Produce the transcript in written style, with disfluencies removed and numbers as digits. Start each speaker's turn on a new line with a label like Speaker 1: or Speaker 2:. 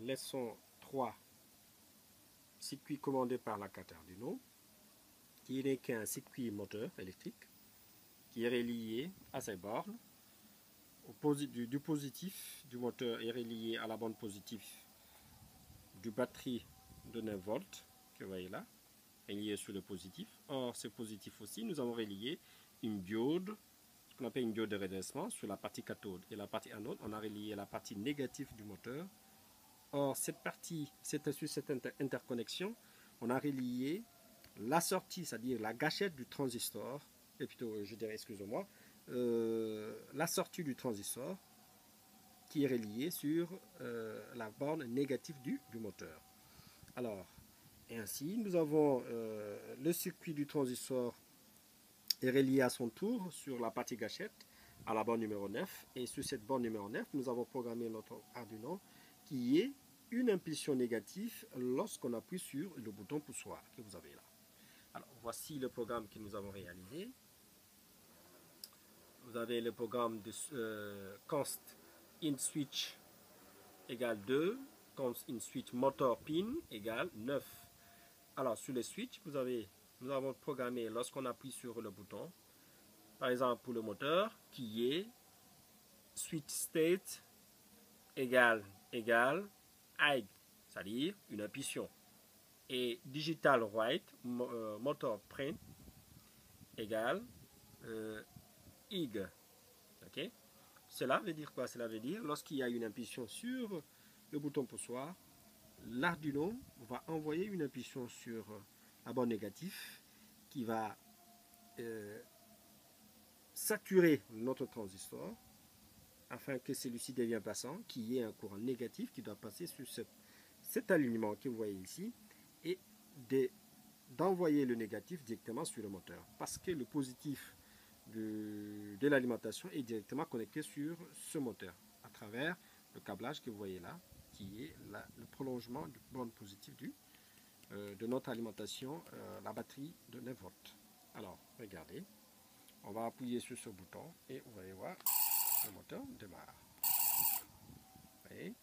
Speaker 1: leçon 3, circuit commandé par la carte Arduino, qui n'est qu'un circuit moteur électrique qui est relié à ces bornes. Du positif du moteur est relié à la borne positive du batterie de 9 volts que vous voyez là, relié sur le positif. Or, ce positif aussi, nous avons relié une diode, ce qu'on appelle une diode de redressement, sur la partie cathode. Et la partie anode, on a relié la partie négative du moteur. Or, cette partie, sur cette interconnexion, on a relié la sortie, c'est-à-dire la gâchette du transistor, et plutôt, je dirais, excusez-moi, la sortie du transistor qui est reliée sur la borne négative du moteur. Alors, et ainsi, nous avons le circuit du transistor est relié à son tour sur la partie gâchette à la borne numéro 9. Et sur cette borne numéro 9, nous avons programmé notre Arduino qui est une impulsion négative lorsqu'on appuie sur le bouton poussoir que vous avez là. Alors, voici le programme que nous avons réalisé. Vous avez le programme de const in switch égale 2, const in switch motor pin égale 9. Alors, sur le switch, nous avons programmé lorsqu'on appuie sur le bouton, par exemple pour le moteur, qui est switch state égale high, c'est-à-dire une impulsion. Et digital write motor print égale IG. Ok? Cela veut dire quoi? Cela veut dire lorsqu'il y a une impulsion sur le bouton poussoir, l'Arduino va envoyer une impulsion sur la borne négative qui va saturer notre transistor afin que celui-ci devienne passant, qu'il y ait un courant négatif qui doit passer sur cet alignement que vous voyez ici et d'envoyer le négatif directement sur le moteur parce que le positif de l'alimentation est directement connecté sur ce moteur à travers le câblage que vous voyez là qui est le prolongement du borne positif de notre alimentation, la batterie de 9 volts. Alors, regardez, on va appuyer sur ce bouton et vous allez voir, le moteur démarre. Vous voyez?